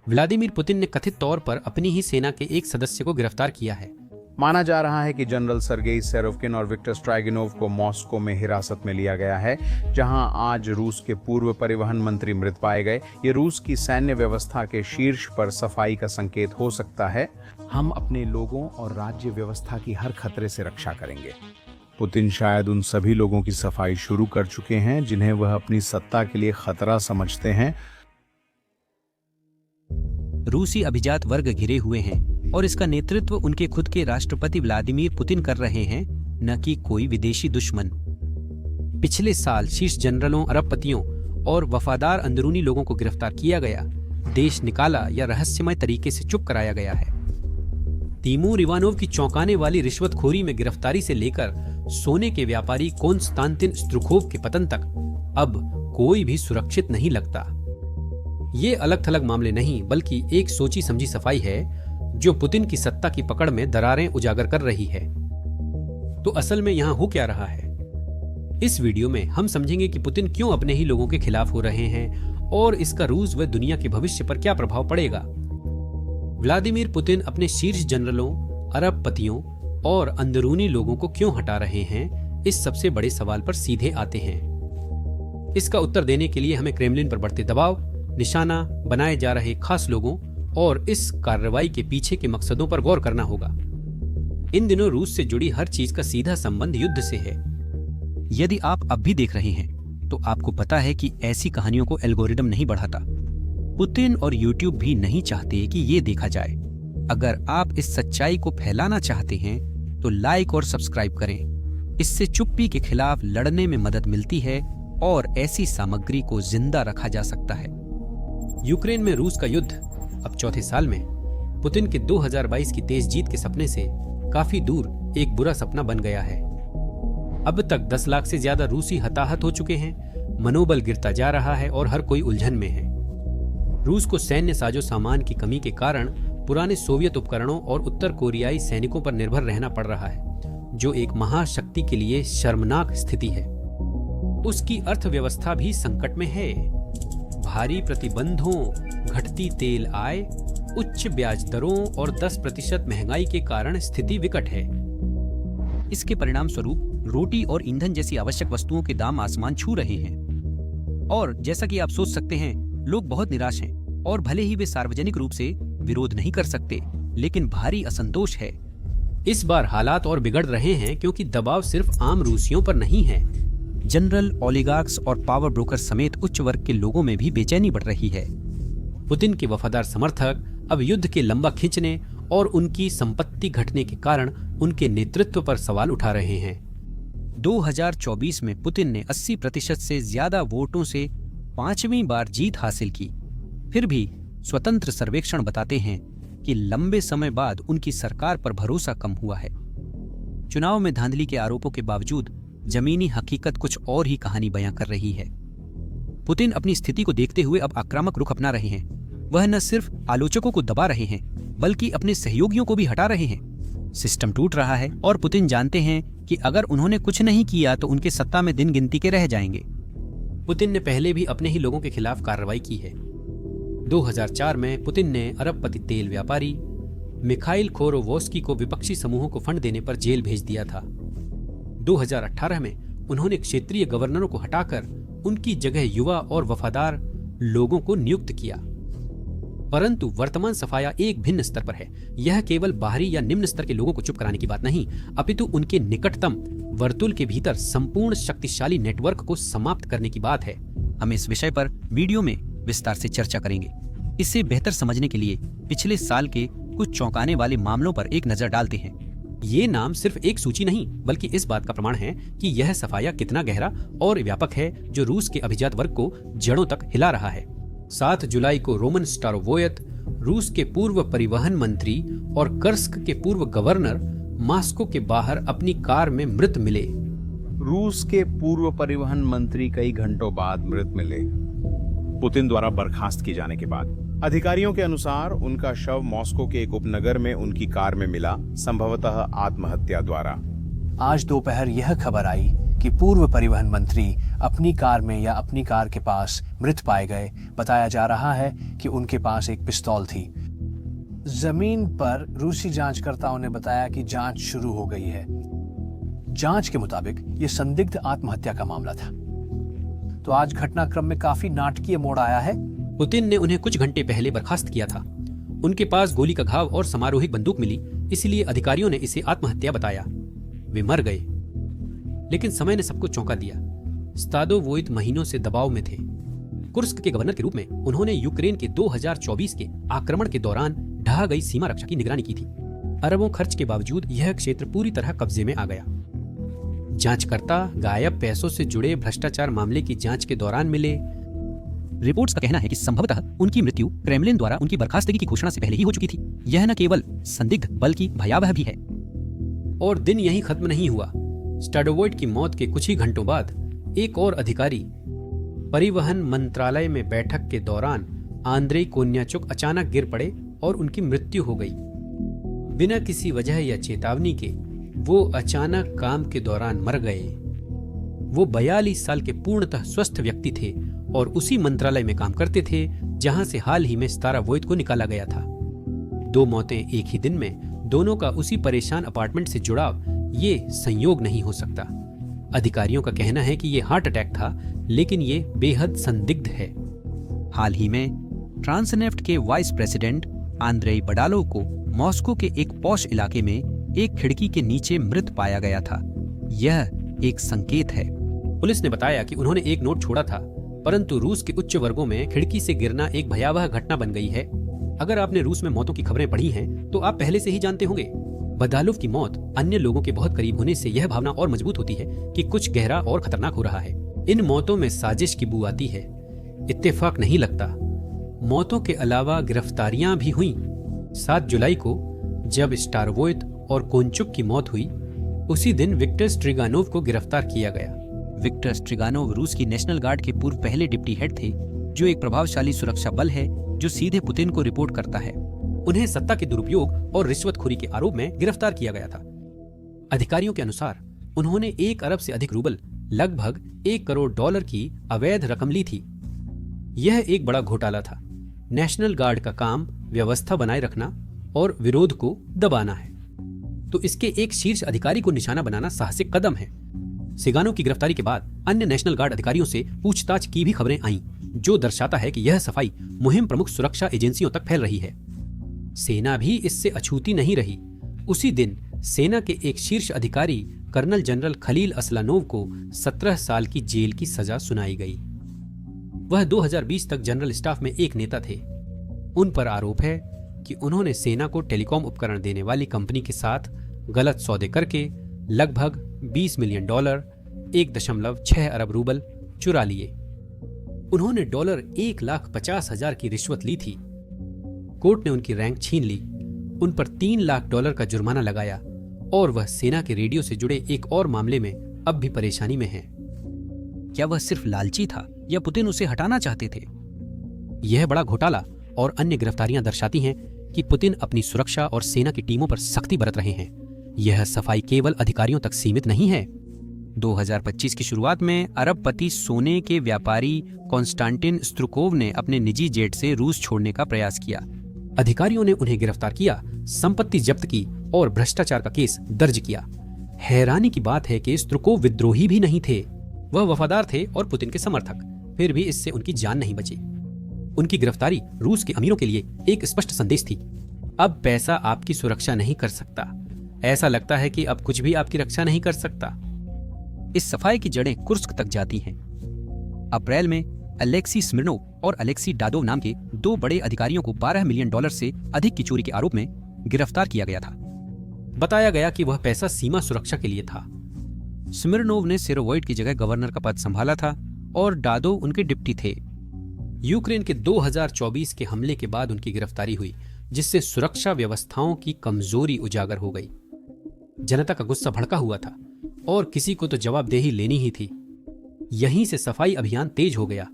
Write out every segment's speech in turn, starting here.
Vladimir Putin ने कथित तौर पर अपनी ही सेना के एक सदस्य को गिरफ्तार किया है। माना जा रहा है कि जनरल सर्गेई सेरोव्किन और विक्टर स्ट्राइगिनोव को मॉस्को में हिरासत में लिया गया है, जहां आज रूस के पूर्व परिवहन मंत्री मृत पाए गए। ये रूस की सैन्य व्यवस्था के शीर्ष पर सफाई का संकेत हो सकता है। हम अपने लोगों और राज्य व्यवस्था की हर खतरे से रक्षा करेंगे। पुतिन शायद उन सभी लोगों की सफाई शुरू कर चुके हैं जिन्हें वह अपनी सत्ता के लिए खतरा समझते हैं। रूसी अभिजात वर्ग घिरे हुए हैं और इसका नेतृत्व उनके खुद के राष्ट्रपति व्लादिमीर पुतिन कर रहे हैं, न कि कोई विदेशी दुश्मन। पिछले साल शीर्ष जनरलों, अरबपतियों और वफादार अंदरूनी लोगों को गिरफ्तार किया गया, देश निकाला या रहस्यमय तरीके से चुप कराया गया है। तिमूर इवानोव की चौंकाने वाली रिश्वतखोरी में गिरफ्तारी से लेकर सोने के व्यापारी कोंस्तांतिन स्त्रुखोव के पतन तक अब कोई भी सुरक्षित नहीं लगता। ये अलग थलग मामले नहीं, बल्कि एक सोची समझी सफाई है जो पुतिन की सत्ता की पकड़ में दरारें उजागर कर रही है। तो असल में यहां हो क्या रहा है? इस वीडियो में हम समझेंगे कि पुतिन क्यों अपने ही लोगों के खिलाफ हो रहे हैं और इसका रूस व दुनिया के भविष्य पर क्या प्रभाव पड़ेगा। व्लादिमीर पुतिन अपने शीर्ष जनरलों, अरबपतियों और अंदरूनी लोगों को क्यों हटा रहे हैं, इस सबसे बड़े सवाल पर सीधे आते हैं। इसका उत्तर देने के लिए हमें क्रेमलिन पर बढ़ते दबाव, निशाना बनाए जा रहे खास लोगों और इस कार्रवाई के पीछे के मकसदों पर गौर करना होगा। इन दिनों रूस से जुड़ी हर चीज का सीधा संबंध युद्ध से है। यदि आप अब भी देख रहे हैं तो आपको पता है कि ऐसी कहानियों को एल्गोरिदम नहीं बढ़ाता। पुतिन और यूट्यूब भी नहीं चाहते कि ये देखा जाए। अगर आप इस सच्चाई को फैलाना चाहते हैं तो लाइक और सब्सक्राइब करें। इससे चुप्पी के खिलाफ लड़ने में मदद मिलती है और ऐसी सामग्री को जिंदा रखा जा सकता है। यूक्रेन में रूस का युद्ध अब चौथे साल में पुतिन के 2022 की तेज जीत के सपने से काफी दूर एक बुरा सपना बन गया है। अब तक 10 लाख से ज्यादा रूसी हताहत हो चुके हैं, मनोबल गिरता जा रहा है और हर कोई उलझन में है। रूस को सैन्य साजो सामान की कमी के कारण पुराने सोवियत उपकरणों और उत्तर कोरियाई सैनिकों पर निर्भर रहना पड़ रहा है, जो एक महाशक्ति के लिए शर्मनाक स्थिति है। उसकी अर्थव्यवस्था भी संकट में है। भारी प्रतिबंधों, घटती तेल आय, उच्च ब्याज दरों और 10% महंगाई के कारण स्थिति विकट है। इसके परिणाम स्वरूप रोटी और ईंधन जैसी आवश्यक वस्तुओं के दाम आसमान छू रहे हैं। और जैसा कि आप सोच सकते हैं, लोग बहुत निराश हैं और भले ही वे सार्वजनिक रूप से विरोध नहीं कर सकते, लेकिन भारी असंतोष है। इस बार हालात और बिगड़ रहे हैं क्योंकि दबाव सिर्फ आम रूसियों पर नहीं है। जनरल, ओलिगार्क्स और पावर ब्रोकर समेत उच्च वर्ग के लोगों में भी बेचैनी बढ़ रही है। पुतिन के वफादार समर्थक अब युद्ध के लंबा खींचने और उनकी संपत्ति घटने के कारण उनके नेतृत्व पर सवाल उठा रहे हैं। 2024 में पुतिन ने 80% से ज्यादा वोटों से 5वीं बार जीत हासिल की। फिर भी स्वतंत्र सर्वेक्षण बताते हैं कि लंबे समय बाद उनकी सरकार पर भरोसा कम हुआ है। चुनाव में धांधली के आरोपों के बावजूद जमीनी हकीकत कुछ और ही कहानी बयां कर रही है। पुतिन अपनी स्थिति को देखते हुए अब आक्रामक रुख अपना रहे हैं। वह न सिर्फ आलोचकों को दबा रहे हैं, बल्कि अपने सहयोगियों को भी हटा रहे हैं। सिस्टम टूट रहा है और पुतिन जानते हैं कि अगर उन्होंने कुछ नहीं किया तो उनके सत्ता में दिन गिनती के रह जाएंगे। पुतिन ने पहले भी अपने ही लोगों के खिलाफ कार्रवाई की है। 2004 में पुतिन ने अरबपति तेल व्यापारी मिखाइल खोरोवोस्की को विपक्षी समूहों को फंड देने पर जेल भेज दिया था। 2018 में उन्होंने क्षेत्रीय गवर्नरों को हटाकर उनकी जगह युवा और वफादार लोगों को नियुक्त किया। परंतु वर्तमान सफाया एक भिन्न स्तर पर है। यह केवल बाहरी या निम्न स्तर के लोगों को चुप कराने की बात नहीं, अपितु उनके निकटतम वर्तुल के भीतर संपूर्ण शक्तिशाली नेटवर्क को समाप्त करने की बात है। हम इस विषय पर वीडियो में विस्तार से चर्चा करेंगे। इसे बेहतर समझने के लिए पिछले साल के कुछ चौंकाने वाले मामलों पर एक नजर डालते हैं। ये नाम सिर्फ एक सूची नहीं, बल्कि इस बात का प्रमाण है कि यह सफाया कितना गहरा और व्यापक है, जो रूस के अभिजात वर्ग को जड़ों तक हिला रहा है। 7 जुलाई को रोमन स्टारोवोयत, रूस के पूर्व परिवहन मंत्री और कर्स्क के पूर्व गवर्नर, मास्को के बाहर अपनी कार में मृत मिले। रूस के पूर्व परिवहन मंत्री कई घंटों बाद मृत मिले, पुतिन द्वारा बर्खास्त किए जाने के बाद। अधिकारियों के अनुसार उनका शव मॉस्को के एक उपनगर में उनकी कार में मिला, संभवतः आत्महत्या द्वारा। आज दोपहर यह खबर आई कि पूर्व परिवहन मंत्री अपनी कार में या अपनी कार के पास मृत पाए गए। बताया जा रहा है कि उनके पास एक पिस्तौल थी। जमीन पर रूसी जांचकर्ताओं ने बताया कि जांच शुरू हो गई है। जांच के मुताबिक ये संदिग्ध आत्महत्या का मामला था। तो आज घटनाक्रम में काफी नाटकीय मोड़ आया है। पुतिन ने उन्हें कुछ घंटे पहले बर्खास्त किया था। उनके पास गोली का घाव और समारोहिक बंदूक मिली, इसलिए अधिकारियों ने इसे आत्महत्या बताया। वे मर गए, लेकिन समय ने सबको चौंका दिया। स्तादोवोइट महीनों से दबाव में थे। कुर्स्क के गवर्नर के रूप में उन्होंने यूक्रेन के 2024 के आक्रमण के दौरान ढह गई सीमा रक्षा की निगरानी की थी। अरबों खर्च के बावजूद यह क्षेत्र पूरी तरह कब्जे में आ गया। जांचकर्ता गायब पैसों से जुड़े भ्रष्टाचार मामले की जांच के दौरान मिले। रिपोर्ट्स का कहना है कि संभवतः उनकी मृत्यु क्रेमलिन द्वारा उनकी बर्खास्तगी की घोषणा से पहले ही हो चुकी थी। यह न केवल संदिग्ध बल्कि भयावह भी है। और दिन यहीं खत्म नहीं हुआ। स्तादोवोइट की मौत के कुछ ही घंटों बाद एक और अधिकारी परिवहन मंत्रालय में बैठक के दौरान आंद्रेई कोन्याचुक अचानक गिर पड़े और उनकी मृत्यु हो गई। बिना किसी वजह या चेतावनी के वो अचानक काम के दौरान मर गए। वो 42 साल के पूर्णतः स्वस्थ व्यक्ति थे और उसी मंत्रालय में काम करते थे जहां से हाल ही में स्तादोवोइट को निकाला गया था। 2 मौतें एक ही दिन में, दोनों का उसी परेशान अपार्टमेंट से जुड़ाव, ये संयोग नहीं हो सकता। अधिकारियों का कहना है कि ये हार्ट अटैक था, लेकिन ये बेहद संदिग्ध है। हाल ही में ट्रांसनेफ्ट के वाइस प्रेसिडेंट आंद्रेई बडालोव को मॉस्को के एक पॉश इलाके में एक खिड़की के नीचे मृत पाया गया था। यह एक संकेत है। पुलिस ने बताया कि उन्होंने एक नोट छोड़ा था, परंतु रूस के उच्च वर्गों में खिड़की से गिरना एक भयावह घटना बन गई है। अगर आपने रूस में मौतों की खबरें पढ़ी हैं, तो आप पहले से ही जानते होंगे। बदालोव की मौत अन्य लोगों के बहुत करीब होने से यह भावना और मजबूत होती है कि कुछ गहरा और खतरनाक हो रहा है। इन मौतों में साजिश की बू आती है। इत्तेफाक नहीं लगता। मौतों के अलावा गिरफ्तारियां भी हुईं। 7 जुलाई को जब स्तादोवोइट और कोन्चुक की मौत हुई, उसी दिन विक्टर स्ट्रिगानोव को गिरफ्तार किया गया। विक्टर स्ट्रिगानोव रूस की नेशनल गार्ड के पूर्व पहले डिप्टी हेड थे, जो एक प्रभावशाली सुरक्षा बल है जो सीधे पुतिन को रिपोर्ट करता है। उन्हें सत्ता के दुरुपयोग और रिश्वतखोरी के आरोप में गिरफ्तार किया गया था। अधिकारियों के अनुसार उन्होंने 1 अरब से अधिक रूबल, लगभग $1 करोड़ की अवैध रकम ली थी। यह एक बड़ा घोटाला था। नेशनल गार्ड का काम व्यवस्था बनाए रखना और विरोध को दबाना है, तो इसके एक शीर्ष अधिकारी को निशाना बनाना साहसिक कदम है। सिगानोव की गिरफ्तारी के बाद अन्य नेशनल गार्ड अधिकारियों से पूछताछ की भी खबरें आईं, जो दर्शाता है कि यह सफाई मुहिम प्रमुख सुरक्षा एजेंसियों तक फैल रही है। सेना भी इससे अछूती नहीं रही। उसी दिन सेना के एक शीर्ष अधिकारी कर्नल जनरल खलील असलानोव को 17 साल की जेल की सजा सुनाई गई। वह 2020 तक जनरल स्टाफ में एक नेता थे। उन पर आरोप है कि उन्होंने सेना को टेलीकॉम उपकरण देने वाली कंपनी के साथ गलत सौदे करके लगभग $20 मिलियन, 1.6 अरब रूबल चुरा लिए। उन्होंने $1,50,000 की रिश्वत ली थी। कोर्ट ने उनकी रैंक छीन ली, उन पर $3 लाख का जुर्माना लगाया और वह सेना के रेडियो से जुड़े एक और मामले में अब भी परेशानी में है। क्या वह सिर्फ लालची था या पुतिन उसे हटाना चाहते थे? यह बड़ा घोटाला और अन्य गिरफ्तारियां दर्शाती हैं कि पुतिन अपनी सुरक्षा और सेना की टीमों पर सख्ती बरत रहे हैं। यह सफाई केवल अधिकारियों तक सीमित नहीं है। 2025 की शुरुआत में अरबपति सोने के व्यापारी कॉन्स्टेंटिन स्त्रुकोव ने अपने निजी जेट से रूस छोड़ने का प्रयास किया। अधिकारियों ने उन्हें गिरफ्तार किया, संपत्ति जब्त की और भ्रष्टाचार का केस दर्ज किया। हैरानी की बात है कि स्त्रुकोव विद्रोही भी नहीं थे। वह वफादार थे और पुतिन के समर्थक। फिर भी इससे उनकी जान नहीं बची। उनकी गिरफ्तारी रूस के अमीरों के लिए एक स्पष्ट संदेश थी। अब पैसा आपकी सुरक्षा नहीं कर सकता। ऐसा लगता है कि अब कुछ भी आपकी रक्षा नहीं कर सकता। इस सफाई की जड़ें कुर्स्क तक जाती हैं। अप्रैल में अलेक्सी स्मिर्नोव और अलेक्सी डादोव नाम के 2 बड़े अधिकारियों को $12 मिलियन से अधिक की चोरी के आरोप में गिरफ्तार किया गया था। बताया गया कि वह पैसा सीमा सुरक्षा के लिए था। स्मिर्नोव ने सेरोवोइट की जगह गवर्नर का पद संभाला था और डादोव उनके डिप्टी थे। यूक्रेन के 2024 के हमले के बाद उनकी गिरफ्तारी हुई, जिससे सुरक्षा व्यवस्थाओं की कमजोरी उजागर हो गई। जनता का गुस्सा भड़का हुआ था और किसी को तो जवाबदेही लेनी ही थी। यहीं से सफाई अभियान तेज हो गया।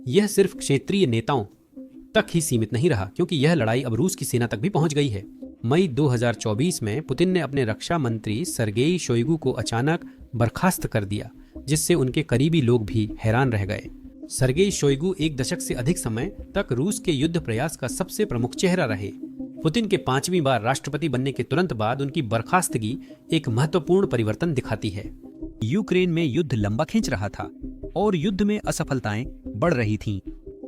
यह सिर्फ क्षेत्रीय नेताओं तक ही सीमित नहीं रहा, क्योंकि यह लड़ाई अब रूस की सेना तक भी पहुंच गई है। मई 2024 में पुतिन ने अपने रक्षा मंत्री सर्गेई शोइगु को अचानक बर्खास्त कर दिया, जिससे उनके करीबी लोग भी हैरान रह गए। सर्गेई शोइगु एक दशक से अधिक समय तक रूस के युद्ध प्रयास का सबसे प्रमुख चेहरा रहे। पुतिन के 5वीं बार राष्ट्रपति बनने के तुरंत बाद उनकी बर्खास्तगी एक महत्वपूर्ण परिवर्तन दिखाती है। यूक्रेन में युद्ध लंबा खींच रहा था और युद्ध में असफलताएं बढ़ रही थीं।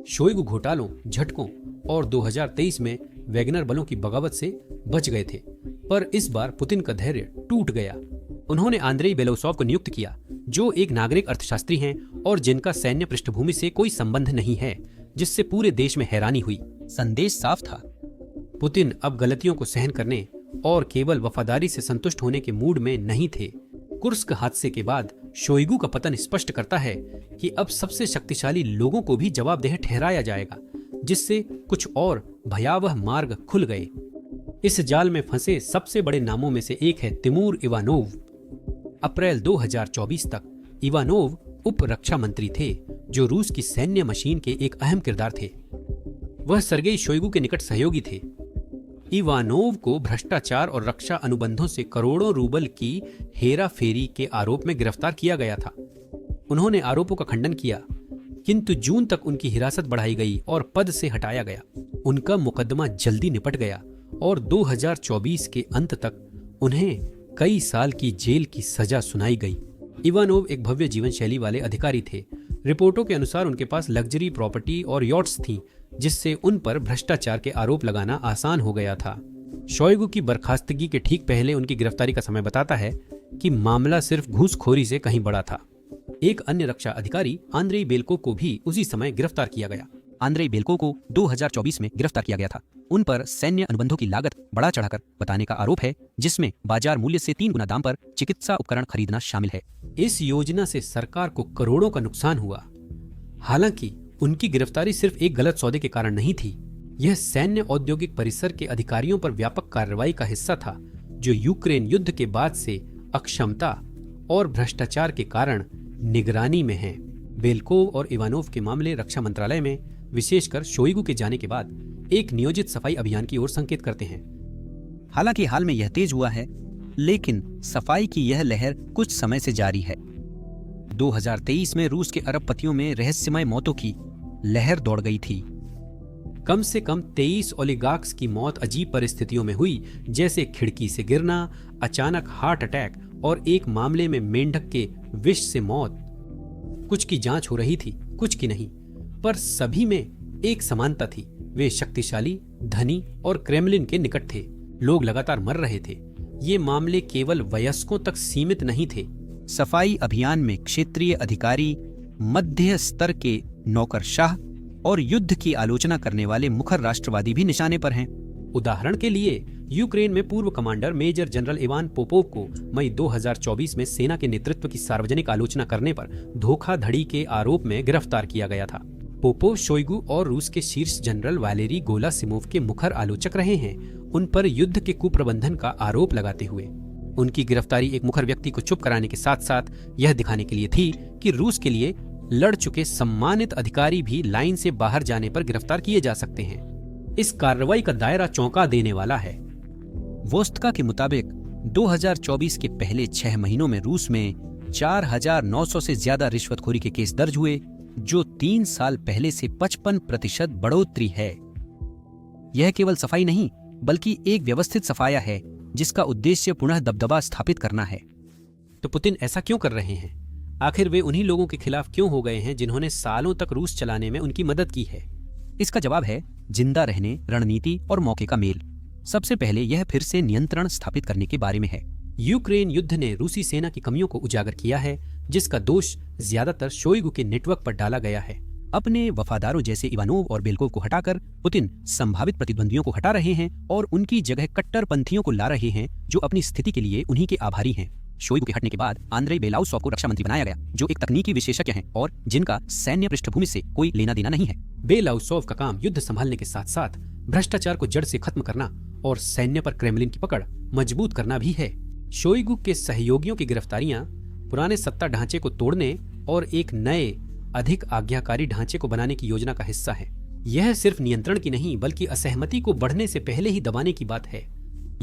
शोइगु घोटालों, झटकों और 2023 में वैगनर बलों की बगावत से बच गए थे, पर इस बार पुतिन का धैर्य टूट गया। उन्होंने आंद्रेई बेलोसोव को नियुक्त किया, जो एक नागरिक अर्थशास्त्री हैं और जिनका सैन्य पृष्ठभूमि से कोई संबंध नहीं है, जिससे पूरे देश में हैरानी हुई। संदेश साफ था, पुतिन अब गलतियों को सहन करने और केवल वफादारी से संतुष्ट होने के मूड में नहीं थे। कुर्स्क हादसे के बाद शोइगु का पतन स्पष्ट करता है कि अब सबसे शक्तिशाली लोगों को भी जवाबदेह ठहराया जाएगा, जिससे कुछ और भयावह मार्ग खुल गए। इस जाल में फंसे सबसे बड़े नामों में से एक है तिमूर इवानोव। अप्रैल 2024 तक इवानोव उप रक्षा मंत्री थे, जो रूस की सैन्य मशीन के एक अहम किरदार थे। वह सर्गेई शोइगु के निकट सहयोगी थे। इवानोव को भ्रष्टाचार और रक्षा अनुबंधों से करोड़ों रूबल की हेराफेरी के आरोप में गिरफ्तार किया गया था। उन्होंने आरोपों का खंडन किया, किंतु जून तक उनकी हिरासत बढ़ाई गई और पद से हटाया गया। उनका मुकदमा जल्दी निपट गया और 2024 के अंत तक उन्हें कई साल की जेल की सजा सुनाई गई। इवानोव एक भव्य जीवन शैली वाले अधिकारी थे। रिपोर्टों के अनुसार उनके पास लग्जरी प्रॉपर्टी और यॉट्स थीं, जिससे उन पर भ्रष्टाचार के आरोप लगाना आसान हो गया था। शोइगु की बर्खास्तगी के ठीक पहले उनकी गिरफ्तारी का समय बताता है कि मामला सिर्फ घूसखोरी से कहीं बड़ा था। एक अन्य रक्षा अधिकारी आंद्रेई बेल्को को भी उसी समय गिरफ्तार किया गया। आंद्रेई बेल्को को 2024 में गिरफ्तार किया गया था। उन पर सैन्य अनुबंधों की लागत बढ़ा चढ़ाकर बताने का आरोप है, जिसमें बाजार मूल्य से 3 गुना दाम पर चिकित्सा उपकरण खरीदना शामिल है। इस योजना से सरकार को करोड़ों का नुकसान हुआ। हालांकि उनकी गिरफ्तारी सिर्फ एक गलत सौदे के कारण नहीं थी। यह सैन्य औद्योगिक परिसर के अधिकारियों पर व्यापक कार्रवाई का हिस्सा था, जो यूक्रेन युद्ध के बाद से अक्षमता और भ्रष्टाचार के कारण निगरानी में हैं। बेल्कोव और इवानोव के मामले रक्षा मंत्रालय में, विशेषकर शोइगु के जाने के बाद, एक नियोजित सफाई अभियान की ओर संकेत करते हैं। हालांकि हाल में यह तेज हुआ है, लेकिन सफाई की यह लहर कुछ समय से जारी है। 2023 में रूस के अरबपतियों में रहस्यमय मौतों की लहर दौड़ गई थी। कम से कम 23 ओलिगार्क्स की मौत अजीब परिस्थितियों में हुई, जैसे खिड़की से गिरना, अचानक हार्ट अटैक और एक मामले में मेंढक के विष से मौत। कुछ की जांच हो रही थी, कुछ की नहीं, पर सभी में एक समानता थी। वे शक्तिशाली, धनी और क्रेमलिन के निकट थे। लोग लगातार मर रहे थे। ये मामले केवल वयस्कों तक सीमित नहीं थे। सफाई अभियान में क्षेत्रीय अधिकारी, मध्य स्तर के नौकरशाह और युद्ध की आलोचना करने वाले मुखर राष्ट्रवादी भी निशाने पर हैं। उदाहरण के लिए, यूक्रेन में पूर्व commander major general Ivan Popov को मई 2024 में सेना के नेतृत्व की सार्वजनिक आलोचना करने पर धोखाधड़ी के आरोप में गिरफ्तार किया गया था। पोपोव शोइगु और रूस के शीर्ष जनरल वालेरी गोलासिमोव के मुखर आलोचक रहे हैं, उन पर युद्ध के कुप्रबंधन का आरोप लगाते हुए। उनकी गिरफ्तारी एक मुखर व्यक्ति को चुप कराने के साथ साथ यह दिखाने के लिए थी कि रूस के लिए लड़ चुके सम्मानित अधिकारी भी लाइन से बाहर जाने पर गिरफ्तार किए जा सकते हैं। इस कार्रवाई का दायरा चौंका देने वाला है। वोस्टका के मुताबिक 2024 के पहले 6 महीनों में रूस में 4,900 से ज्यादा रिश्वतखोरी के केस दर्ज हुए, जो 3 साल पहले से 55% बढ़ोतरी है। यह केवल सफाई नहीं, बल्कि एक व्यवस्थित सफाया है, जिसका उद्देश्य पुनः दबदबा स्थापित करना है। तो पुतिन ऐसा क्यों कर रहे हैं? आखिर वे उन्हीं लोगों के खिलाफ क्यों हो गए हैं जिन्होंने सालों तक रूस चलाने में उनकी मदद की है? इसका जवाब है जिंदा रहने, रणनीति और मौके का मेल। सबसे पहले यह फिर से नियंत्रण स्थापित करने के बारे में है। यूक्रेन युद्ध ने रूसी सेना की कमियों को उजागर किया है, जिसका दोष ज्यादातर शोइगु के नेटवर्क पर डाला गया है। अपने वफादारों जैसे इवानोव और बेल्कोव को हटाकर पुतिन संभावित प्रतिद्वंदियों को हटा रहे हैं और उनकी जगह कट्टरपंथियों को ला रहे हैं, जो अपनी स्थिति के लिए उन्हीं के आभारी हैं। शोइगु के हटने के बाद आंद्रेई बेलाउसोव को रक्षा मंत्री बनाया गया, जो एक तकनीकी विशेषज्ञ हैं और जिनका सैन्य पृष्ठभूमि से कोई लेना देना नहीं है। बेलाउसोव का काम युद्ध संभालने के साथ साथ भ्रष्टाचार को जड़ से खत्म करना और सैन्य पर क्रेमलिन की पकड़ मजबूत करना भी है। शोइगु के सहयोगियों की गिरफ्तारियां पुराने सत्ता ढांचे को तोड़ने और एक नए, अधिक आज्ञाकारी ढांचे को बनाने की योजना का हिस्सा है। यह सिर्फ नियंत्रण की नहीं, बल्कि असहमति को बढ़ने से पहले ही दबाने की बात है।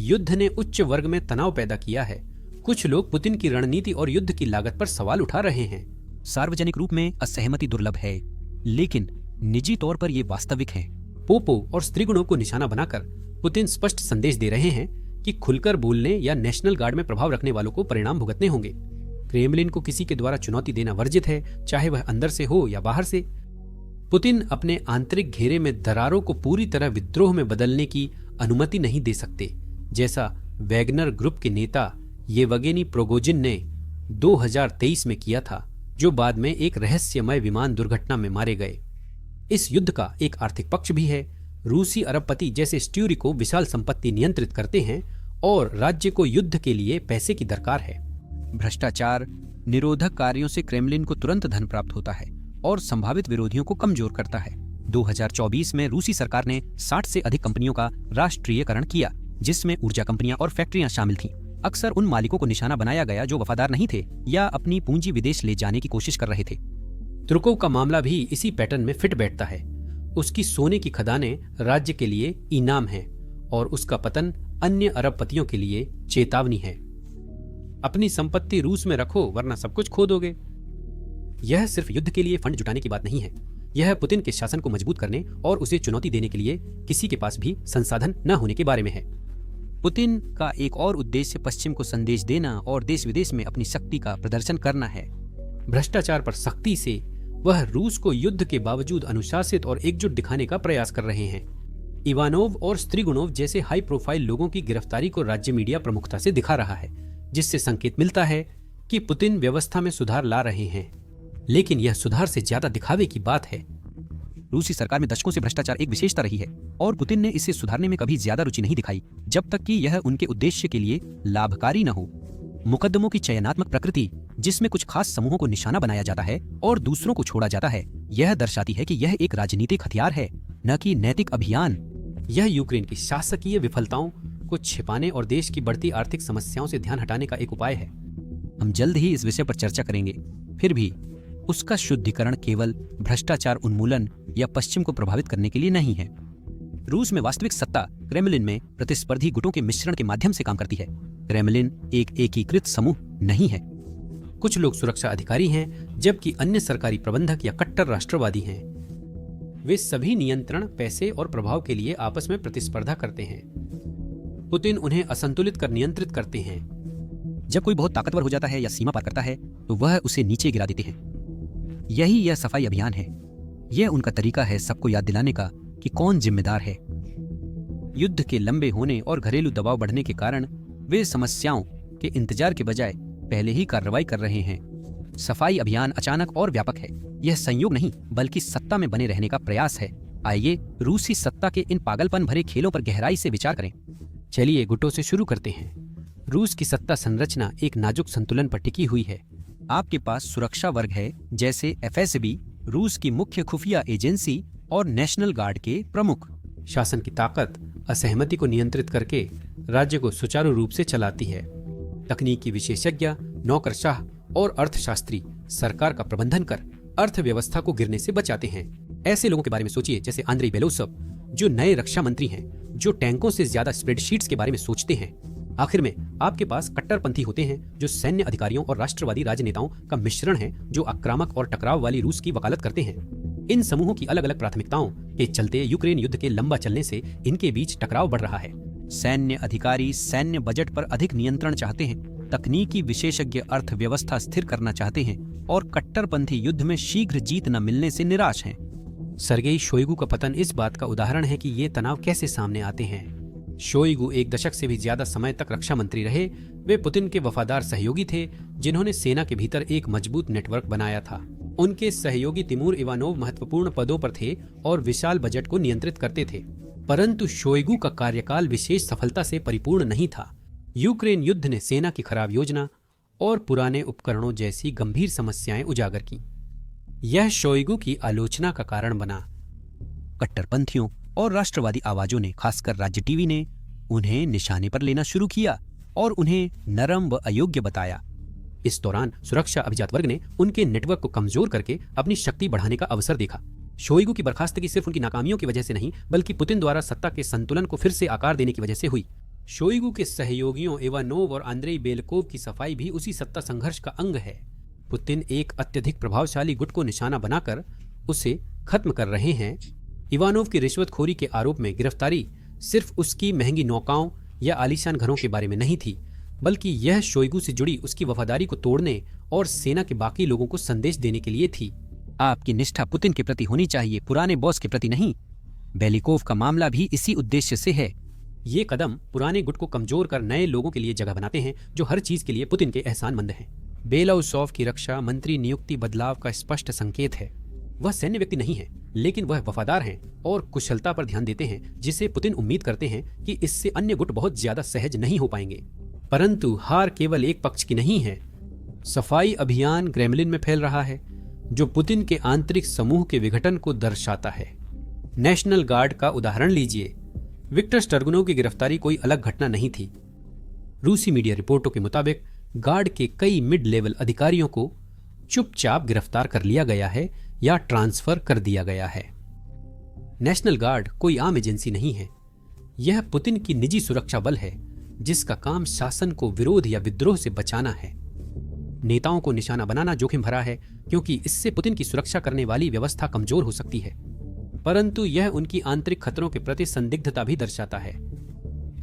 युद्ध ने उच्च वर्ग में तनाव पैदा किया है। कुछ लोग पुतिन की रणनीति और युद्ध की लागत पर सवाल उठा रहे हैं। सार्वजनिक रूप में असहमति दुर्लभ है, लेकिन निजी तौर पर यह वास्तविक है। पोपो और स्त्रीगुणों को निशाना बनाकर पुतिन स्पष्ट संदेश दे रहे हैं कि खुलकर बोलने या नेशनल गार्ड में प्रभाव रखने वालों को परिणाम भुगतने होंगे। क्रेमलिन को किसी के द्वारा चुनौती देना वर्जित है, चाहे वह अंदर से हो या बाहर से। पुतिन अपने आंतरिक घेरे में दरारों को पूरी तरह विद्रोह में बदलने की अनुमति नहीं दे सकते, जैसा वैगनर ग्रुप के नेता येवगेनी प्रिगोजिन ने 2023 में किया था, जो बाद में एक रहस्यमय विमान दुर्घटना में मारे गए। इस युद्ध का एक आर्थिक पक्ष भी है। रूसी अरबपति जैसे स्ट्यूरिको विशाल संपत्ति नियंत्रित करते हैं और राज्य को युद्ध के लिए पैसे की दरकार है। भ्रष्टाचार निरोधक कार्यों से क्रेमलिन को तुरंत धन प्राप्त होता है और संभावित विरोधियों को कमजोर करता है। 2024 में रूसी सरकार ने 60 से अधिक कंपनियों का राष्ट्रीयकरण किया, जिसमें ऊर्जा कंपनियां और फैक्ट्रियां शामिल थीं। अक्सर उन मालिकों को निशाना बनाया गया जो वफादार नहीं थे या अपनी पूंजी विदेश ले जाने की कोशिश कर रहे थे। तुर्कों का मामला भी इसी पैटर्न में फिट बैठता है। उसकी सोने की खदानें राज्य के लिए इनाम है और उसका पतन अन्य अरबपतियों के लिए चेतावनी है। अपनी संपत्ति रूस में रखो वरना सब कुछ खो दोगे। यह सिर्फ युद्ध के लिए फंड जुटाने की बात नहीं है। यह पुतिन के शासन को मजबूत करने और उसे चुनौती देने के लिए किसी के पास भी संसाधन न होने के बारे में है। पुतिन का एक और उद्देश्य पश्चिम को संदेश देना और देश विदेश में अपनी शक्ति का प्रदर्शन करना है। भ्रष्टाचार पर सख्ती से वह रूस को युद्ध के बावजूद अनुशासित और एकजुट दिखाने का प्रयास कर रहे हैं। इवानोव और स्त्रीगुनोव जैसे हाई प्रोफाइल लोगों की गिरफ्तारी को राज्य मीडिया प्रमुखता से दिखा रहा है, जिससे संकेत मिलता है कि पुतिन व्यवस्था में सुधार ला रहे हैं। लेकिन यह सुधार से ज्यादा दिखावे की बात है। रूसी सरकार में दशकों से भ्रष्टाचार एक विशेषता रही है और पुतिन ने इसे सुधारने में कभी ज्यादा रुचि नहीं दिखाई, जब तक कि यह उनके उद्देश्य के लिए लाभकारी न हो। मुकदमों की चयनात्मक प्रकृति, जिसमें कुछ खास समूहों को निशाना बनाया जाता है और दूसरों को छोड़ा जाता है, यह दर्शाती है कि यह एक राजनीतिक हथियार है, न कि नैतिक अभियान। यह यूक्रेन की शासकीय विफलताओं को छिपाने और देश की बढ़ती आर्थिक समस्याओं से ध्यान हटाने का एक उपाय है। हम जल्द ही इस विषय पर चर्चा करेंगे। फिर भी उसका शुद्धिकरण केवल भ्रष्टाचार उन्मूलन या पश्चिम को प्रभावित करने के लिए नहीं है। रूस में वास्तविक सत्ता क्रेमलिन में प्रतिस्पर्धी गुटों के मिश्रण के माध्यम से काम करती है। क्रेमलिन एक एकीकृत समूह नहीं है। कुछ लोग सुरक्षा अधिकारी हैं, जबकि अन्य सरकारी प्रबंधक या कट्टर राष्ट्रवादी हैं। वे सभी नियंत्रण, पैसे और प्रभाव के लिए आपस में प्रतिस्पर्धा करते हैं। पुतिन उन्हें असंतुलित कर नियंत्रित करते हैं। जब कोई बहुत ताकतवर हो जाता है या सीमा पार करता है, तो वह उसे नीचे गिरा देते हैं। यही यह सफाई अभियान है। यह उनका तरीका है सबको याद दिलाने का कि कौन जिम्मेदार है। युद्ध के लंबे होने और घरेलू दबाव बढ़ने के कारण वे समस्याओं के इंतजार के बजाय पहले ही कार्रवाई कर रहे हैं। सफाई अभियान अचानक और व्यापक है। यह संयोग नहीं, बल्कि सत्ता में बने रहने का प्रयास है। आइए रूसी सत्ता के इन पागलपन भरे खेलों पर गहराई से विचार करें। चलिए गुटों से शुरू करते हैं। रूस की सत्ता संरचना एक नाजुक संतुलन पर टिकी हुई है। आपके पास सुरक्षा वर्ग है, जैसे एफएसबी, रूस की मुख्य खुफिया एजेंसी, और नेशनल गार्ड के प्रमुख। शासन की ताकत असहमति को नियंत्रित करके राज्य को सुचारू रूप से चलाती है। तकनीकी विशेषज्ञ, नौकरशाह और अर्थशास्त्री सरकार का प्रबंधन कर अर्थव्यवस्था को गिरने से बचाते हैं। ऐसे लोगों के बारे में सोचिए, जैसे आंद्रेई बेलोसव, जो नए रक्षा मंत्री हैं, जो टैंकों से ज्यादा स्प्रेडशीट्स के बारे में सोचते हैं। आखिर में आपके पास कट्टरपंथी होते हैं, जो सैन्य अधिकारियों और राष्ट्रवादी राजनेताओं का मिश्रण है, जो आक्रामक और टकराव वाली रूस की वकालत करते हैं। इन समूहों की अलग अलग प्राथमिकताओं के चलते यूक्रेन युद्ध के लंबा चलने से इनके बीच टकराव बढ़ रहा है। सैन्य अधिकारी सैन्य बजट पर अधिक नियंत्रण चाहते हैं, तकनीकी विशेषज्ञ अर्थव्यवस्था स्थिर करना चाहते हैं, और कट्टरपंथी युद्ध में शीघ्र जीत न मिलने से निराश हैं। सर्गेई शोइगु का पतन इस बात का उदाहरण है कि ये तनाव कैसे सामने आते हैं। शोइगु एक दशक से भी ज्यादा समय तक रक्षा मंत्री रहे। वे पुतिन के वफादार सहयोगी थे, जिन्होंने सेना के भीतर एक मजबूत नेटवर्क बनाया था। उनके सहयोगी तिमूर इवानोव महत्वपूर्ण पदों पर थे और विशाल बजट को नियंत्रित करते थे। परंतु शोइगु का कार्यकाल विशेष सफलता से परिपूर्ण नहीं था। यूक्रेन युद्ध ने सेना की खराब योजना और पुराने उपकरणों जैसी गंभीर समस्याएं उजागर की। यह शोइगु की आलोचना का कारण बना। कट्टरपंथियों और राष्ट्रवादी आवाजों ने, खासकर राज्य टीवी ने, उन्हें निशाने पर लेना शुरू किया और उन्हें नरम व अयोग्य बताया। इस दौरान सुरक्षा अभिजात वर्ग ने उनके नेटवर्क को कमजोर करके अपनी शक्ति बढ़ाने का अवसर देखा। शोइगु की बर्खास्तगी सिर्फ उनकी नाकामियों की वजह से नहीं, बल्कि पुतिन द्वारा सत्ता के संतुलन को फिर से आकार देने की वजह से हुई। शोइगु के सहयोगियों इवानोव और आंद्रेई बेलकोव की सफाई भी उसी सत्ता संघर्ष का अंग है। पुतिन एक अत्यधिक प्रभावशाली गुट को निशाना बनाकर उसे खत्म कर रहे हैं। इवानोव की रिश्वतखोरी के आरोप में गिरफ्तारी सिर्फ उसकी महंगी नौकाओं या आलीशान घरों के बारे में नहीं थी, बल्कि यह शोइगु से जुड़ी उसकी वफादारी को तोड़ने और सेना के बाकी लोगों को संदेश देने के लिए थी। आपकी निष्ठा पुतिन के प्रति होनी चाहिए, पुराने बॉस के प्रति नहीं। बेलिकोव का मामला भी इसी उद्देश्य से है। ये कदम पुराने गुट को कमजोर कर नए लोगों के लिए जगह बनाते हैं जो हर चीज के लिए पुतिन के एहसानमंद हैं। बेलाउसोव की रक्षा मंत्री नियुक्ति बदलाव का स्पष्ट संकेत है। वह सैन्य व्यक्ति नहीं है, लेकिन वह वफादार हैं और कुशलता पर ध्यान देते हैं, जिसे पुतिन उम्मीद करते हैं कि इससे अन्य गुट बहुत ज्यादा सहज नहीं हो पाएंगे। परंतु हार केवल एक पक्ष की नहीं है। सफाई अभियान क्रेमलिन में फैल रहा है, जो पुतिन के आंतरिक समूह के विघटन को दर्शाता है। नेशनल गार्ड का उदाहरण लीजिए। विक्टर स्टर्गुनोव की गिरफ्तारी कोई अलग घटना नहीं थी। रूसी मीडिया रिपोर्टों के मुताबिक गार्ड के कई मिड लेवल अधिकारियों को चुपचाप गिरफ्तार कर लिया गया है या ट्रांसफर कर दिया गया है। नेशनल गार्ड कोई आम एजेंसी नहीं है। यह पुतिन की निजी सुरक्षा बल है, जिसका काम शासन को विरोध या विद्रोह से बचाना है। नेताओं को निशाना बनाना जोखिम भरा है, क्योंकि इससे पुतिन की सुरक्षा करने वाली व्यवस्था कमजोर हो सकती है, परंतु यह उनकी आंतरिक खतरों के प्रति संदिग्धता भी दर्शाता है।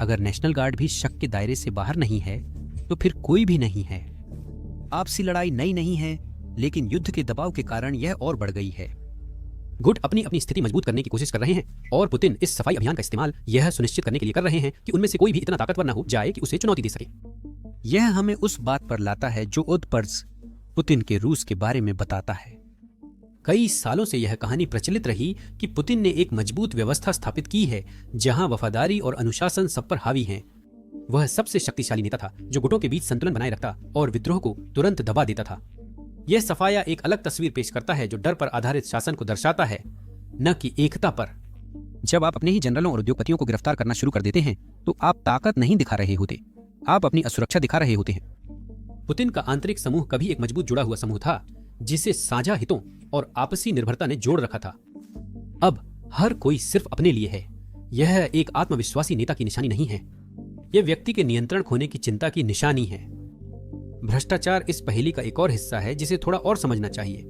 अगर नेशनल गार्ड भी शक के दायरे से बाहर नहीं है, तो फिर कोई भी नहीं है। आपसी लड़ाई नई नहीं है, लेकिन युद्ध के दबाव के कारण यह और बढ़ गई है। गुट अपनी अपनी स्थिति मजबूत करने की कोशिश कर रहे हैं, और पुतिन इस सफाई अभियान का इस्तेमाल यह सुनिश्चित करने के लिए कर रहे हैं कि उनमें से कोई भी इतना ताकतवर न हो जाए कि उसे चुनौती दे सके। यह हमें उस बात पर लाता है जो उत्पर्स पुतिन के रूस के बारे में बताता है। कई सालों से यह कहानी प्रचलित रही कि पुतिन ने एक मजबूत व्यवस्था स्थापित की है, जहां वफादारी और अनुशासन सब पर हावी हैं। वह सबसे शक्तिशाली नेता था जो गुटों के बीच संतुलन बनाए रखता और विद्रोह को तुरंत दबा देता था। यह सफाया एक अलग तस्वीर पेश करता है, जो डर पर आधारित शासन को दर्शाता है, न कि एकता पर। जब आप अपने ही जनरलों और उद्योगपतियों को गिरफ्तार करना शुरू कर देते हैं, तो आप ताकत नहीं दिखा रहे होते, आप अपनी असुरक्षा दिखा रहे होते हैं। पुतिन का आंतरिक समूह कभी एक मजबूत जुड़ा हुआ समूह था, जिसे साझा हितों और आपसी निर्भरता ने जोड़ रखा था। अब हर कोई सिर्फ अपने लिए है। यह एक आत्मविश्वासी नेता की निशानी नहीं है, यह व्यक्ति के नियंत्रण खोने की चिंता की निशानी है। भ्रष्टाचार इस पहेली का एक और हिस्सा है जिसे थोड़ा और समझना चाहिए।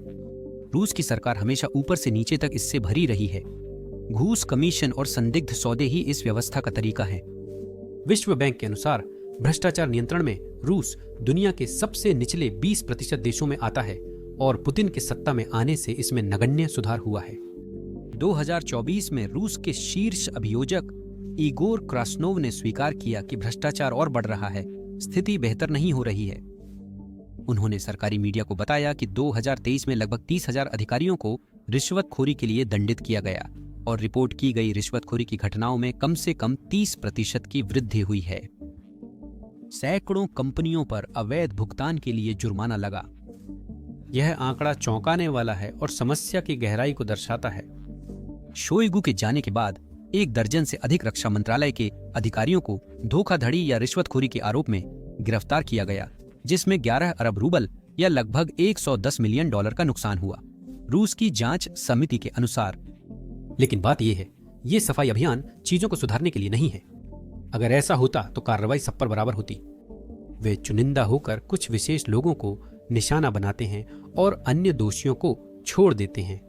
रूस की सरकार हमेशा ऊपर से नीचे तक इससे भरी रही है। घूस, कमीशन और संदिग्ध सौदे ही इस व्यवस्था का तरीका है। विश्व बैंक के अनुसार भ्रष्टाचार नियंत्रण में रूस दुनिया के सबसे निचले 20% देशों में आता है, और पुतिन के सत्ता में आने से इसमें नगण्य सुधार हुआ है। 2024 में रूस के शीर्ष अभियोजक इगोर क्रास्नोव ने स्वीकार किया कि भ्रष्टाचार और बढ़ रहा है, स्थिति बेहतर नहीं हो रही है। उन्होंने सरकारी मीडिया को बताया कि 2023 में लगभग 30,000 अधिकारियों को रिश्वतखोरी के लिए दंडित किया गया, और रिपोर्ट की गई रिश्वतखोरी की घटनाओं में कम से कम 30% की वृद्धि हुई है। सैकड़ों कंपनियों पर अवैध भुगतान के लिए जुर्माना लगा। यह आंकड़ा चौंकाने वाला है और समस्या की गहराई को दर्शाता है। शोइगु के जाने के बाद 1 दर्जन से अधिक रक्षा मंत्रालय के अधिकारियों को धोखाधड़ी या रिश्वतखोरी के आरोप में गिरफ्तार किया गया, जिसमें 11 अरब रूबल या लगभग $110 मिलियन का नुकसान हुआ, रूस की जांच समिति के अनुसार। लेकिन बात यह है, ये सफाई अभियान चीजों को सुधारने के लिए नहीं है। अगर ऐसा होता तो कार्रवाई सब पर बराबर होती। वे चुनिंदा होकर कुछ विशेष लोगों को निशाना बनाते हैं और अन्य दोषियों को छोड़ देते हैं।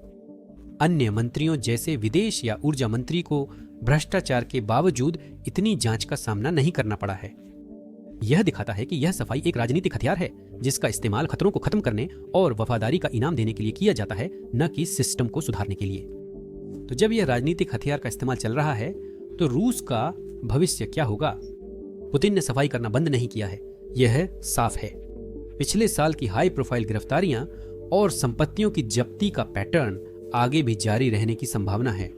अन्य मंत्रियों जैसे विदेश या ऊर्जा मंत्री को भ्रष्टाचार के बावजूद इतनी जांच का सामना नहीं करना पड़ा है। यह दिखाता है कि यह सफाई एक राजनीतिक हथियार है, जिसका इस्तेमाल खतरों को खत्म करने और वफादारी का इनाम देने के लिए किया जाता है, न कि सिस्टम को सुधारने के लिए। तो जब यह राजनीतिक हथियार का इस्तेमाल चल रहा है, तो रूस का भविष्य क्या होगा? पुतिन ने सफाई करना बंद नहीं किया है, यह साफ है। पिछले साल की हाई प्रोफाइल गिरफ्तारियां और संपत्तियों की जब्ती का पैटर्न आगे भी जारी रहने की संभावना है।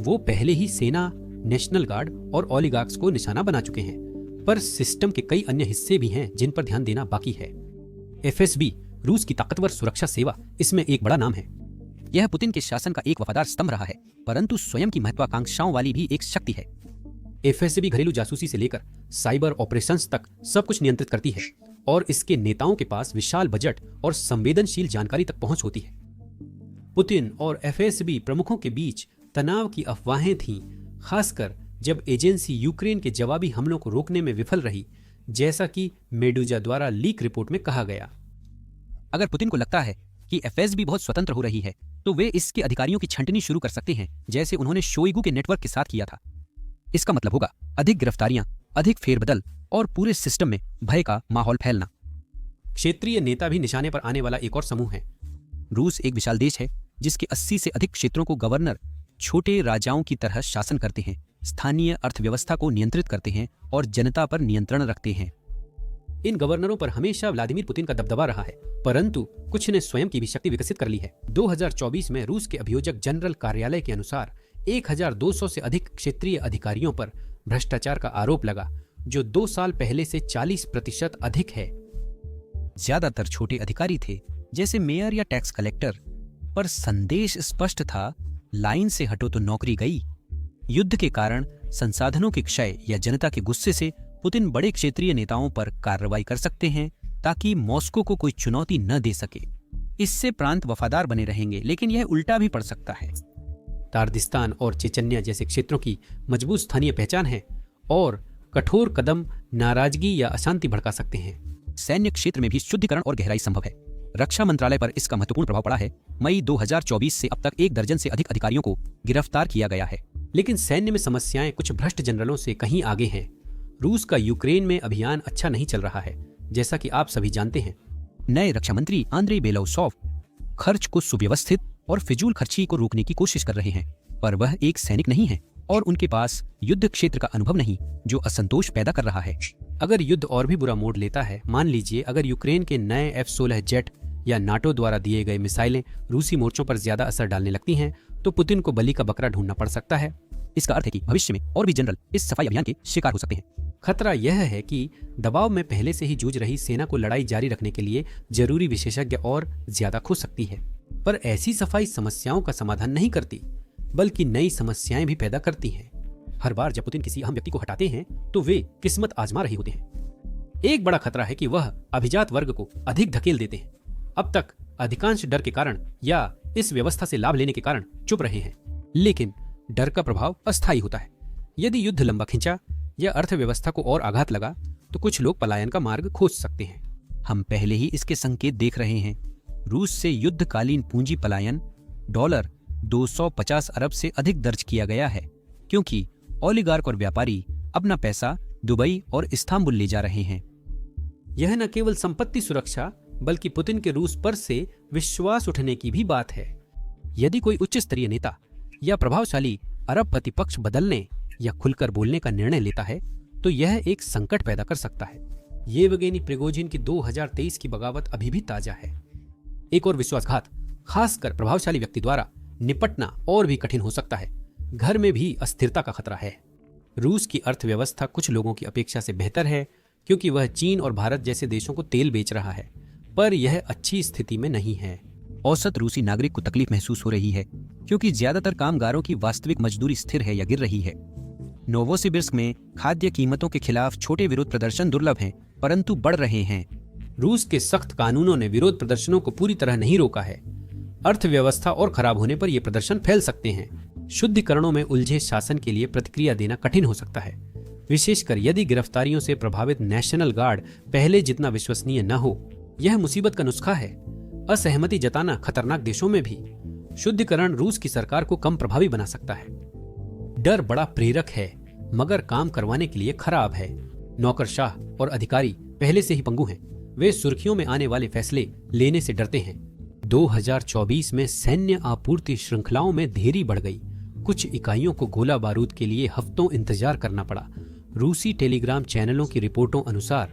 वो पहले ही सेना, नेशनल गार्ड और ओलिगार्क्स को निशाना बना चुके हैं, पर सिस्टम के कई अन्य हिस्से भी हैं जिन पर ध्यान देना बाकी है। FSB, रूस की ताकतवर सुरक्षा सेवा, इसमें एक बड़ा नाम है। यह पुतिन के शासन का एक वफादार स्तंभ रहा है, परंतु स्वयं की महत्वाकांक्षाओं वाली भी एक शक्ति है। FSB घरेलू जासूसी से लेकर साइबर ऑपरेशंस तक सब कुछ नियंत्रित करती है, और इसके नेताओं के पास विशाल बजट और संवेदनशील जानकारी तक पहुंच होती है। पुतिन और FSB प्रमुखों के बीच तनाव की अफवाहें थीं, खासकर जब एजेंसी यूक्रेन के जवाबी हमलों को रोकने में विफल रही, जैसा कि मेडुजा द्वारा लीक रिपोर्ट में कहा गया। अगर पुतिन को लगता है कि एफएसबी बहुत स्वतंत्र हो रही है, तो वे इसके अधिकारियों की छंटनी शुरू कर सकते हैं, जैसे उन्होंने शोइगु के नेटवर्क के साथ किया था। इसका मतलब होगा अधिक गिरफ्तारियां, अधिक फेरबदल और पूरे सिस्टम में भय का माहौल फैलना। क्षेत्रीय नेता भी निशाने पर आने वाला एक और समूह है। रूस एक विशाल देश है जिसके 80 से अधिक क्षेत्रों को गवर्नर छोटे राजाओं की तरह शासन करते हैं, स्थानीय अर्थव्यवस्था को नियंत्रित करते हैं और जनता पर नियंत्रण रखते हैं। इन गवर्नरों पर हमेशा व्लादिमीर पुतिन का दबदबा रहा है, परंतु कुछ ने स्वयं की भी शक्ति विकसित कर ली है। 2024 में रूस के अभियोजक जनरल कार्यालय के अनुसार 1200 से अधिक क्षेत्रीय अधिकारियों पर भ्रष्टाचार का आरोप लगा, जो 2 साल पहले से 40% अधिक है। ज्यादातर छोटे अधिकारी थे, जैसे मेयर या टैक्स कलेक्टर, पर संदेश स्पष्ट था, लाइन से हटो तो नौकरी गई। युद्ध के कारण संसाधनों के क्षय या जनता के गुस्से से पुतिन बड़े क्षेत्रीय नेताओं पर कार्रवाई कर सकते हैं ताकि मॉस्को को कोई चुनौती न दे सके। इससे प्रांत वफादार बने रहेंगे, लेकिन यह उल्टा भी पड़ सकता है। तार्दिस्तान और चेचन्या जैसे क्षेत्रों की मजबूत स्थानीय पहचान है और कठोर कदम नाराजगी या अशांति भड़का सकते हैं। सैन्य क्षेत्र में भी शुद्धिकरण और गहराई संभव है। रक्षा मंत्रालय पर इसका महत्वपूर्ण प्रभाव पड़ा है। मई 2024 से अब तक 1 दर्जन से अधिक अधिकारियों को गिरफ्तार किया गया है। लेकिन सैन्य में समस्याएं कुछ भ्रष्ट जनरलों से कहीं आगे हैं। रूस का यूक्रेन में अभियान अच्छा नहीं चल रहा है, जैसा कि आप सभी जानते हैं। नए रक्षा मंत्री आंद्रेई बेलोउसोव खर्च को सुव्यवस्थित और फिजूल खर्ची को रोकने की कोशिश कर रहे हैं, पर वह एक सैनिक नहीं है और उनके पास युद्ध क्षेत्र का अनुभव नहीं, जो असंतोष पैदा कर रहा है। अगर युद्ध और भी बुरा मोड़ लेता है, मान लीजिए अगर यूक्रेन के नए F-16 जेट या नाटो द्वारा दिए गए मिसाइलें रूसी मोर्चों पर ज्यादा असर डालने लगती हैं, तो पुतिन को बलि का बकरा ढूंढना पड़ सकता है। इसका अर्थ है कि भविष्य में और भी जनरल इस सफाई अभियान के शिकार हो सकते हैं। खतरा यह है कि दबाव में पहले से ही जूझ रही सेना को लड़ाई जारी रखने के लिए जरूरी विशेषज्ञ और ज्यादा खो सकती है। पर ऐसी सफाई समस्याओं का समाधान नहीं करती, बल्कि नई समस्याएं भी पैदा करती हैं। हर बार जब पुतिन किसी अहम व्यक्ति को हटाते हैं, तो वे किस्मत आजमा रहे होते हैं। एक बड़ा खतरा है कि वह अभिजात वर्ग को अधिक धकेल देते हैं। अब तक अधिकांश डर के कारण या इस व्यवस्था से लाभ लेने के कारण चुप रहे हैं, लेकिन डर का प्रभाव अस्थायी होता है। यदि युद्ध लंबा खिंचा या अर्थव्यवस्था को और आघात लगा, तो कुछ लोग पलायन का मार्ग खोज सकते हैं। हम पहले ही इसके संकेत देख रहे हैं। रूस से युद्धकालीन पूंजी पलायन $250 अरब से अधिक दर्ज किया गया है, क्योंकि ओलिगार्क और व्यापारी अपना पैसा दुबई और इस्तांबुल ले जा रहे हैं। यह न केवल संपत्ति सुरक्षा, बल्कि पुतिन के रूस पर से विश्वास उठने की भी बात है। यदि कोई उच्च स्तरीय नेता या प्रभावशाली अरबपति पक्ष बदलने या खुलकर बोलने का निर्णय लेता है, तो यह एक संकट पैदा कर सकता है। येवगेनी प्रिगोजिन की 2023 की बगावत अभी भी ताजा है। एक और विश्वासघात, खासकर प्रभावशाली व्यक्ति द्वारा निपटना और भी कठिन हो सकता है। घर में भी अस्थिरता का खतरा है। रूस की अर्थव्यवस्था कुछ लोगों की अपेक्षा से बेहतर है, क्योंकि वह चीन और भारत जैसे देशों को तेल बेच रहा है, पर यह अच्छी स्थिति में नहीं है। औसत रूसी नागरिक को तकलीफ महसूस हो रही है, क्योंकि ज्यादातर कामगारों की वास्तविक मजदूरी स्थिर है या गिर रही है। नोवोसिबिर्स्क में खाद्य कीमतों के खिलाफ छोटे विरोध प्रदर्शन दुर्लभ हैं, परंतु बढ़ रहे हैं। रूस के सख्त कानूनों ने विरोध प्रदर्शनों को पूरी तरह नहीं रोका है। अर्थव्यवस्था और खराब होने पर ये प्रदर्शन फैल सकते हैं। शुद्धिकरणों में उलझे शासन के लिए प्रतिक्रिया देना कठिन हो सकता है, विशेषकर यदि गिरफ्तारियों से प्रभावित नेशनल गार्ड पहले जितना विश्वसनीय न हो। यह मुसीबत का नुस्खा है। असहमति जताना खतरनाक देशों में भी। शुद्धिकरण रूस की सरकार को कम प्रभावी बना सकता है। डर बड़ा प्रेरक है, मगर काम करवाने के लिए खराब है। नौकरशाह और अधिकारी पहले से ही पंगु हैं। वे सुर्खियों में आने वाले फैसले लेने से डरते हैं। 2024 में सैन्य आपूर्ति श्रृंखलाओं में देरी बढ़ गई। कुछ इकाइयों को गोला बारूद के लिए हफ्तों इंतजार करना पड़ा। रूसी टेलीग्राम चैनलों की रिपोर्टों अनुसार,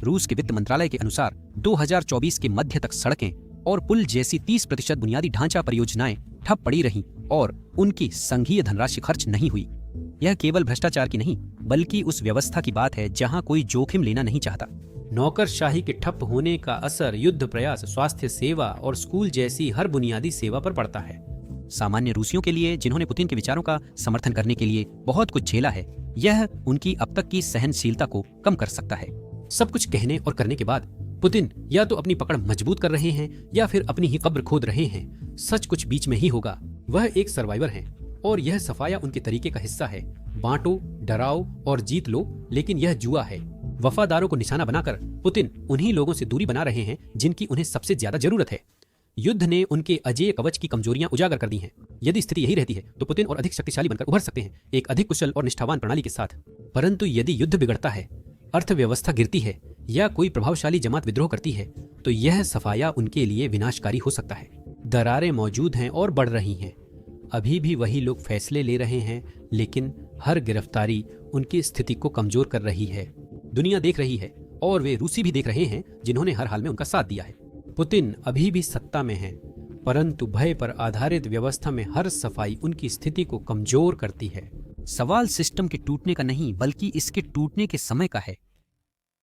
रूस के वित्त मंत्रालय के अनुसार 2024 के मध्य तक सड़कें और पुल जैसी 30% बुनियादी ढांचा परियोजनाएं ठप पड़ी रहीं और उनकी संघीय धनराशि खर्च नहीं हुई। यह केवल भ्रष्टाचार की नहीं, बल्कि उस व्यवस्था की बात है जहां कोई जोखिम लेना नहीं चाहता। नौकरशाही के ठप होने का असर युद्ध प्रयास, स्वास्थ्य सेवा और स्कूल जैसी हर बुनियादी सेवा पर पड़ता है। सामान्य रूसियों के लिए, जिन्होंने पुतिन के विचारों का समर्थन करने के लिए बहुत कुछ झेला है, यह उनकी अब तक की सहनशीलता को कम कर सकता है। सब कुछ कहने और करने के बाद पुतिन या तो अपनी पकड़ मजबूत कर रहे हैं या फिर अपनी ही कब्र खोद रहे हैं। सच कुछ बीच में ही होगा। वह एक सर्वाइवर हैं, और यह सफाया उनके तरीके का हिस्सा है। बांटो, डराओ और जीत लो, लेकिन यह जुआ है। वफादारों को निशाना बनाकर पुतिन उन्हीं लोगों से दूरी बना रहे हैं जिनकी उन्हें सबसे ज्यादा जरूरत है। युद्ध ने उनके अजेय कवच की कमजोरियां उजागर कर दी हैं। यदि स्थिति यही रहती है तो पुतिन और अधिक शक्तिशाली बनकर उभर सकते हैं, एक अधिक कुशल और निष्ठावान प्रणाली के साथ। परंतु यदि युद्ध बिगड़ता है, अर्थव्यवस्था गिरती है या कोई प्रभावशाली जमात विद्रोह करती है तो यह सफाया उनके लिए विनाशकारी हो सकता है। दरारें मौजूद हैं और बढ़ रही हैं। अभी भी वही लोग फैसले ले रहे हैं, लेकिन हर गिरफ्तारी उनकी स्थिति को कमजोर कर रही है। दुनिया देख रही है और वे रूसी भी देख रहे हैं जिन्होंने हर हाल में उनका साथ दिया है। पुतिन अभी भी सत्ता में हैं, परंतु भय पर आधारित व्यवस्था में हर सफाई उनकी स्थिति को कमजोर करती है। सवाल सिस्टम के टूटने का नहीं बल्कि इसके टूटने के समय का है।